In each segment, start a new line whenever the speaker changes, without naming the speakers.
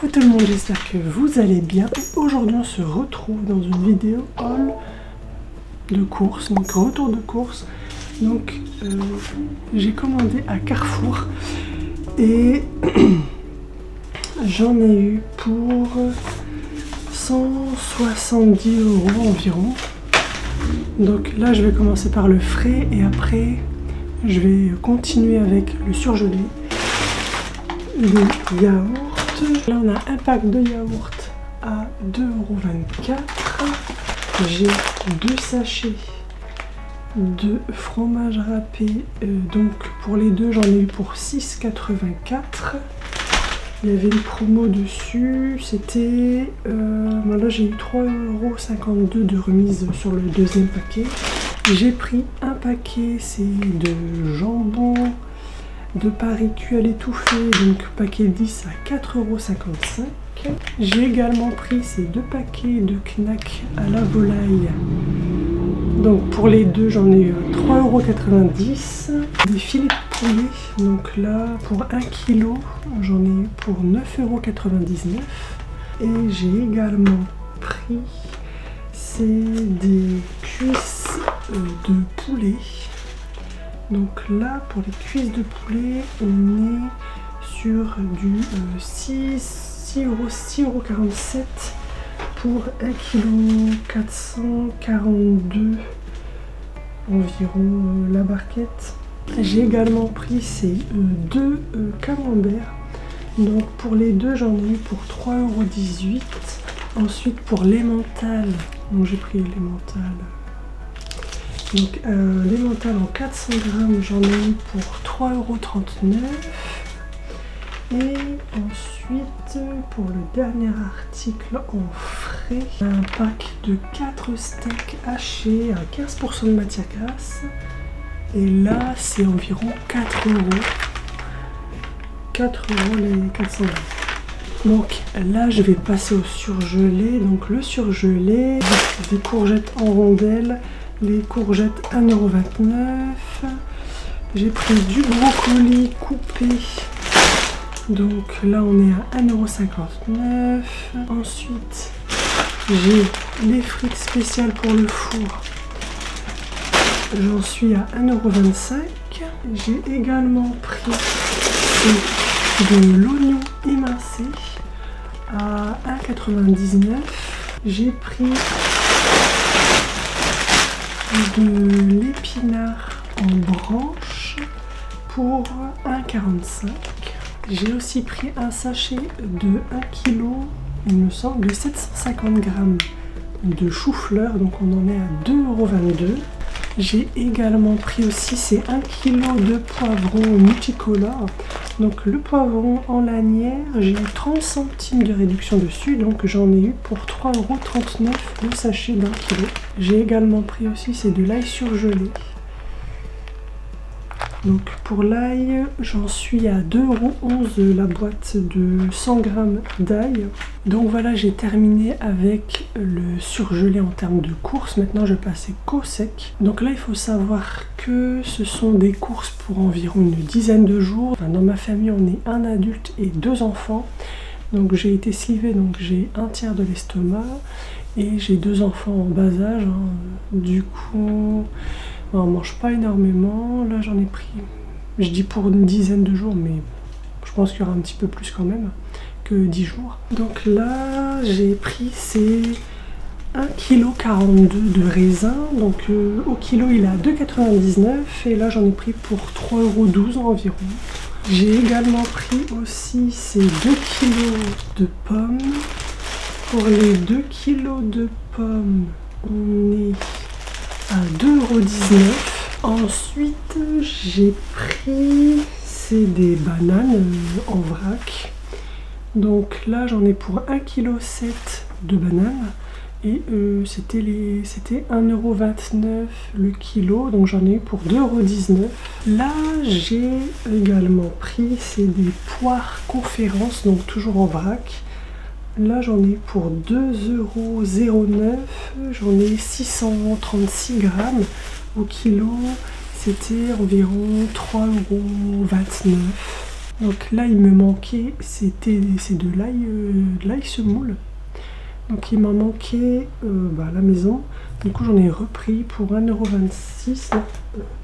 Coucou tout le monde, j'espère que vous allez bien. Aujourd'hui on se retrouve dans une vidéo haul de course, donc retour de course. Donc j'ai commandé à Carrefour et j'en ai eu pour 170 € environ. Donc là je vais commencer par le frais et après je vais continuer avec le surgelé, le yaourt. Là on a un pack de yaourt à 2,24 €. J'ai 2 sachets de fromage râpé, donc pour les deux j'en ai eu pour 6,84 €. Il y avait une promo dessus, c'était... là j'ai eu 3,52 € de remise sur le deuxième paquet. J'ai pris un paquet, c'est de jambon de Paris cuit à l'étouffée, donc paquet 10 à 4,55 €. J'ai également pris ces 2 paquets de Knack à la volaille. Donc pour les deux j'en ai eu à 3,90 €. Des filets de poulet, donc là pour 1 kg j'en ai eu pour 9,99 €. Et j'ai également pris des cuisses de poulet. Donc là pour les cuisses de poulet on est sur du 6,47 € pour 1 kg 442 environ la barquette. J'ai également pris ces 2 camemberts. Donc pour les deux j'en ai eu pour 3,18 €. Ensuite pour l'emmental, donc j'ai pris l'emmental. Donc l'emmental en 400 grammes j'en ai eu pour 3,39 €. Et ensuite pour le dernier article en frais, un pack de 4 steaks hachés à 15% de matière grasse. Et là c'est environ 4 €. 4 € les 400 grammes. Donc là je vais passer au surgelé. Donc le surgelé, des courgettes en rondelles. Les courgettes 1,29 €. J'ai pris du brocoli coupé. Donc là on est à 1,59 €. Ensuite j'ai les frites spéciales pour le four. J'en suis à 1,25 €. J'ai également pris de l'oignon émincé à 1,99 €. J'ai pris de l'épinard en branche pour 1,45 €. J'ai aussi pris un sachet de 1 kg, il me semble, de 750 grammes de chou-fleur, donc on en est à 2,22 €. J'ai également pris aussi ces 1 kg de poivrons multicolores. Donc le poivron en lanière, j'ai eu 30 centimes de réduction dessus, donc j'en ai eu pour 3,39 € le sachet d'1 kg. J'ai également pris aussi c'est de l'ail surgelé. Donc pour l'ail, j'en suis à 2,11 € la boîte de 100 grammes d'ail. Donc voilà, j'ai terminé avec le surgelé en termes de courses. Maintenant je vais passer qu'au sec. Donc là il faut savoir que ce sont des courses pour environ une dizaine de jours. Enfin, dans ma famille on est un adulte et 2 enfants. Donc j'ai été slivée, donc j'ai un tiers de l'estomac. Et j'ai 2 enfants en bas âge. Du coup... on mange pas énormément, là j'en ai pris, je dis pour une dizaine de jours, mais je pense qu'il y aura un petit peu plus quand même que 10 jours. Donc là j'ai pris ces 1,42 kg de raisin, donc au kilo il est à 2,99 € et là j'en ai pris pour 3,12 € environ. J'ai également pris aussi ces 2 kg de pommes. Pour les 2 kg de pommes, on est à 2,19 €. Ensuite j'ai pris des bananes en vrac. Donc là j'en ai pour 1,7 kg de bananes et c'était 1,29 € le kilo, donc j'en ai eu pour 2,19 €. Là j'ai également pris des poires conférences, donc toujours en vrac. Là j'en ai pour 2,09 €, j'en ai 636 grammes au kilo, c'était environ 3,29 €. Donc là il me manquait, c'est de l'ail semoule. Donc il m'a manqué à la maison. Du coup j'en ai repris pour 1,26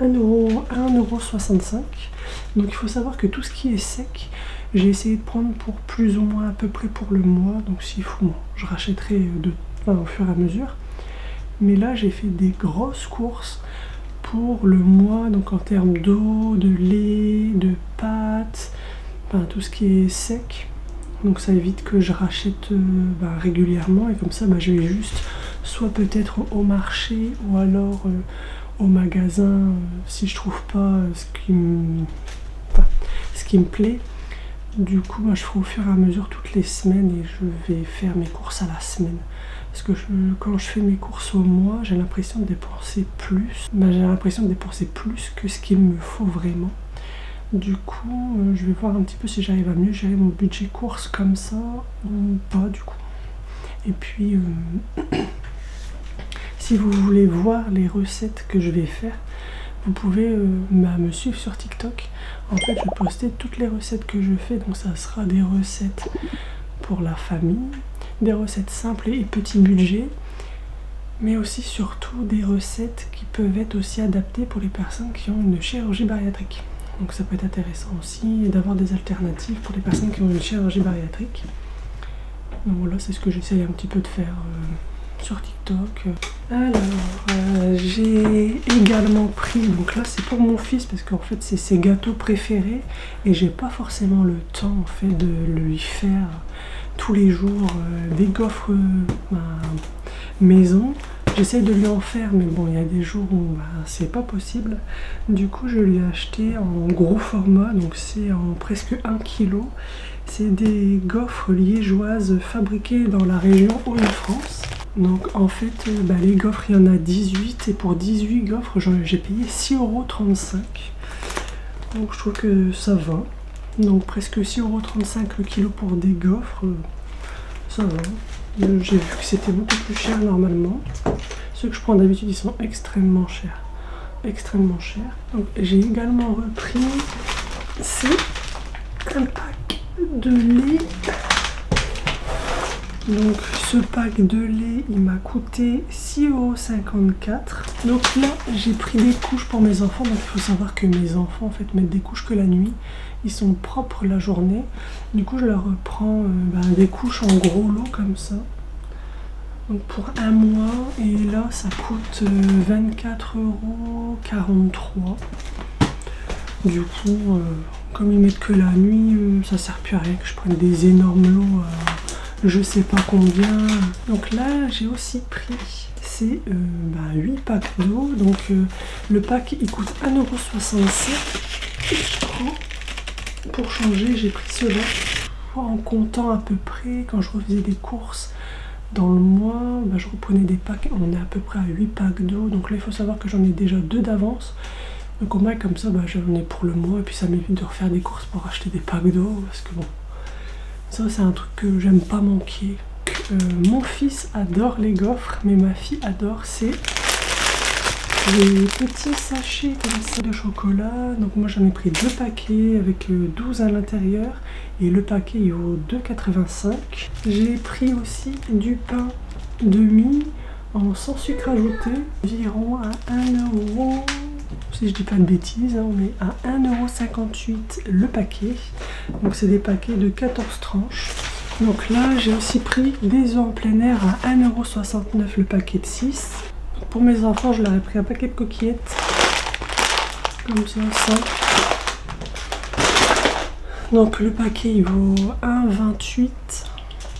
€, 1,65 €. Donc il faut savoir que tout ce qui est sec, j'ai essayé de prendre pour plus ou moins à peu près pour le mois. Donc s'il faut, bon, je rachèterai au fur et à mesure. Mais là j'ai fait des grosses courses pour le mois, donc en termes d'eau, de lait, de pâtes, enfin, tout ce qui est sec. Donc ça évite que je rachète régulièrement, et comme ça je vais juste soit peut-être au marché ou alors au magasin si je trouve pas ce qui me plaît. Du coup je ferai au fur et à mesure toutes les semaines, et je vais faire mes courses à la semaine. Parce que quand je fais mes courses au mois, j'ai l'impression de dépenser plus. J'ai l'impression de dépenser plus que ce qu'il me faut vraiment. Du coup, je vais voir un petit peu si j'arrive à mieux gérer mon budget course comme ça ou pas du coup. Et puis, si vous voulez voir les recettes que je vais faire, vous pouvez me suivre sur TikTok. En fait, je vais poster toutes les recettes que je fais. Donc ça sera des recettes pour la famille, des recettes simples et petit budget, mais aussi surtout des recettes qui peuvent être aussi adaptées pour les personnes qui ont une chirurgie bariatrique. Donc ça peut être intéressant aussi d'avoir des alternatives pour les personnes qui ont une chirurgie bariatrique. Donc voilà, c'est ce que j'essaye un petit peu de faire sur TikTok. Alors, j'ai également pris, donc là c'est pour mon fils parce qu'en fait c'est ses gâteaux préférés et j'ai pas forcément le temps en fait de lui faire tous les jours des gaufres maison. J'essaye de lui en faire, mais bon, il y a des jours où c'est pas possible. Du coup, je lui ai acheté en gros format, donc c'est en presque 1 kg. C'est des gaufres liégeoises fabriquées dans la région Hauts-de-France. Donc en fait, les gaufres, il y en a 18, et pour 18 gaufres, j'ai payé 6,35 €. Donc je trouve que ça va. Donc presque 6,35 € le kilo pour des gaufres, ça va. J'ai vu que c'était beaucoup plus cher normalement. Ceux que je prends d'habitude, ils sont extrêmement chers. Extrêmement chers. Donc j'ai également repris, c'est un pack de lait. Donc ce pack de lait, il m'a coûté 6,54 €. Donc là, j'ai pris des couches pour mes enfants. Donc il faut savoir que mes enfants en fait mettent des couches que la nuit. Ils sont propres la journée. Du coup, je leur reprends des couches en gros lot comme ça. Donc pour un mois, et là ça coûte 24,43 €. Du coup, comme ils mettent que la nuit, ça sert plus à rien que je prenne des énormes lots je sais pas combien. Donc là j'ai aussi pris, c'est 8 packs d'eau. Donc le pack il coûte 1,67 €. Pour changer, j'ai pris cela en comptant à peu près quand je refaisais des courses. Dans le mois, je reprenais des packs, on est à peu près à 8 packs d'eau. Donc là, il faut savoir que j'en ai déjà 2 d'avance. Donc au moins, comme ça, j'en ai pour le mois. Et puis ça m'évite de refaire des courses pour acheter des packs d'eau. Parce que bon, ça c'est un truc que j'aime pas manquer. Mon fils adore les gaufres, mais ma fille adore les petits sachets comme ça de chocolat. Donc moi j'en ai pris 2 paquets avec 12 à l'intérieur. Et le paquet il vaut 2,85 €. J'ai pris aussi du pain de mie sans sucre ajouté, environ à 1 €, si je dis pas de bêtises, mais à 1,58 € le paquet. Donc c'est des paquets de 14 tranches. Donc là j'ai aussi pris des œufs en plein air à 1,69 € le paquet de 6. Pour mes enfants, je leur ai pris un paquet de coquillettes, comme ça, 5. Donc le paquet il vaut 1,28 €.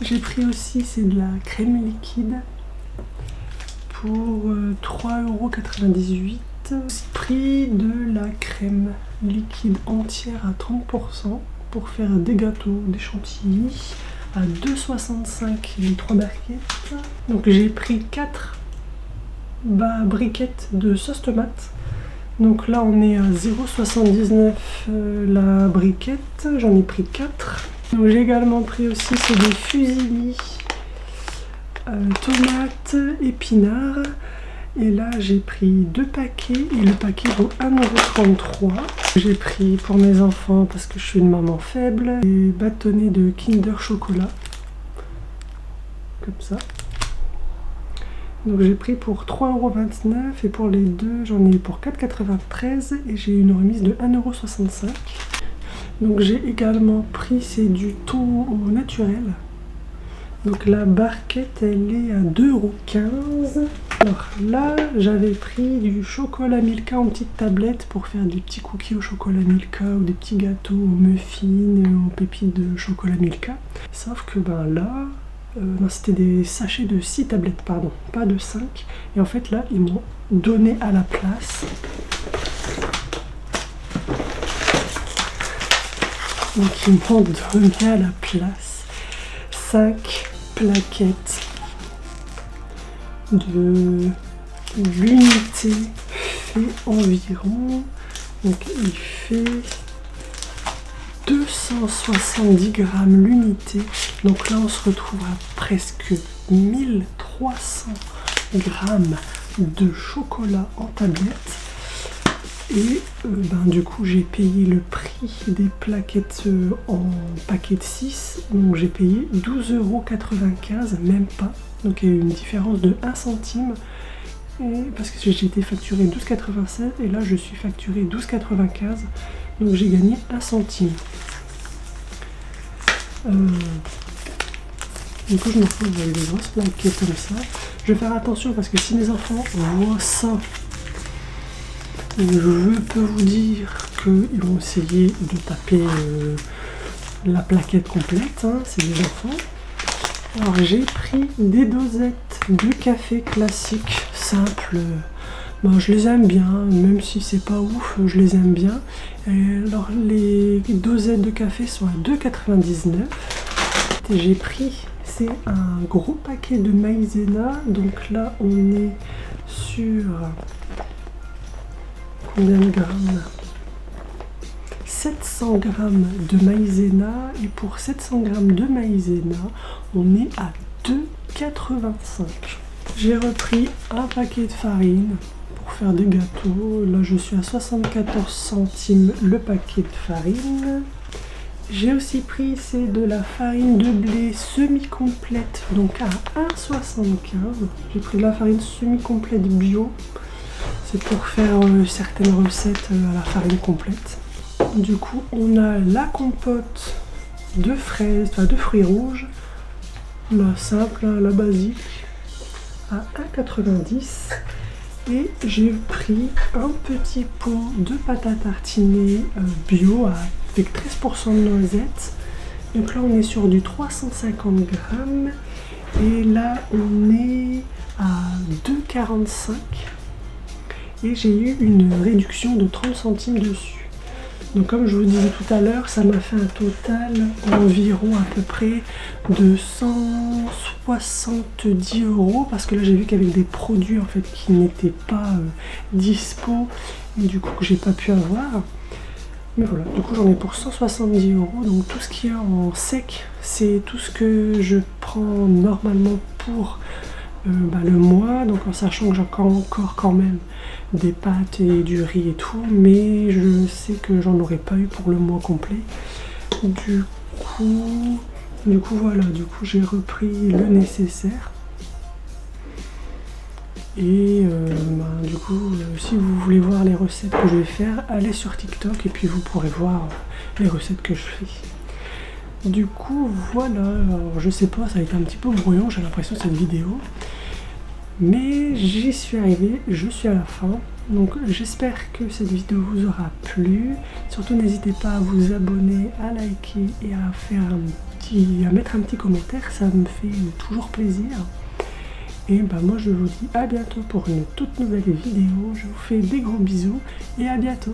J'ai pris aussi, c'est de la crème liquide pour 3,98 €. J'ai pris de la crème liquide entière à 30% pour faire des gâteaux, des chantilly à 2,65 € les 3 barquettes. Donc j'ai pris 4 briquettes de sauce tomate. Donc là on est à 0,79 € la briquette, j'en ai pris 4. Donc j'ai également pris aussi, c'est des fusilli tomates, épinards. Et là j'ai pris 2 paquets et le paquet vaut 1,33 €. J'ai pris pour mes enfants parce que je suis une maman faible des bâtonnets de Kinder chocolat. Comme ça. Donc j'ai pris pour 3,29 € et pour les deux j'en ai pour 4,93 € et j'ai une remise de 1,65 €. Donc j'ai également pris, c'est du thon au naturel. Donc la barquette elle est à 2,15 €. Alors là j'avais pris du chocolat Milka en petite tablette pour faire des petits cookies au chocolat Milka ou des petits gâteaux aux muffins aux pépites de chocolat Milka. Sauf que ben là, c'était des sachets de 6 tablettes, pardon, pas de 5. Et en fait là ils m'ont donné à la place. Donc ils m'ont donné à la place 5 plaquettes de l'unité fait environ, donc il fait 270 grammes l'unité, donc là on se retrouve à presque 1300 grammes de chocolat en tablette. Et du coup j'ai payé le prix des plaquettes en paquet de 6, donc j'ai payé 12,95 €, même pas, donc il y a eu une différence de 1 centime, et parce que j'ai été facturé 12,96 € et là je suis facturé 12,95 €, donc j'ai gagné 1 centime. Du coup je me retrouve avec des grosses plaquettes comme ça. Je vais faire attention parce que si mes enfants voient ça, je peux vous dire qu'ils vont essayer de taper la plaquette complète, hein, c'est des enfants. Alors j'ai pris des dosettes de café classique, simple. Je les aime bien, même si c'est pas ouf, je les aime bien. Et alors les dosettes de café sont à 2,99 €. J'ai pris, c'est un gros paquet de maïzena, donc là on est sur... combien de grammes? 700 grammes de maïzena, et pour 700 grammes de maïzena, on est à 2,85 €. J'ai repris un paquet de farine pour faire des gâteaux. Là, je suis à 74 centimes le paquet de farine. J'ai aussi pris, c'est de la farine de blé semi-complète, donc à 1,75 €. J'ai pris de la farine semi-complète bio. C'est pour faire certaines recettes à la farine complète. Du coup, on a la compote de fraises, enfin de fruits rouges, la simple, la basique, à 1,90 €. Et j'ai pris un petit pot de pâte à tartiner bio avec 13% de noisettes. Donc là, on est sur du 350 grammes. Et là, on est à 2,45 €. Et j'ai eu une réduction de 30 centimes dessus. Donc comme je vous disais tout à l'heure, ça m'a fait un total environ à peu près de 170 € parce que là j'ai vu qu'avec des produits en fait qui n'étaient pas dispo et du coup que j'ai pas pu avoir. Mais voilà, du coup j'en ai pour 170 €. Donc tout ce qu'il y a en sec, c'est tout ce que je prends normalement pour le mois, donc en sachant que j'ai encore quand même des pâtes et du riz et tout, mais je sais que j'en aurais pas eu pour le mois complet. Du coup voilà, du coup j'ai repris le nécessaire. Et du coup, si vous voulez voir les recettes que je vais faire, allez sur TikTok et puis vous pourrez voir les recettes que je fais. Du coup voilà, alors je sais pas, ça a été un petit peu brouillon, j'ai l'impression, cette vidéo. Mais j'y suis arrivée, je suis à la fin. Donc j'espère que cette vidéo vous aura plu. Surtout n'hésitez pas à vous abonner, à liker et à mettre un petit commentaire, ça me fait toujours plaisir. Et moi je vous dis à bientôt pour une toute nouvelle vidéo. Je vous fais des gros bisous et à bientôt.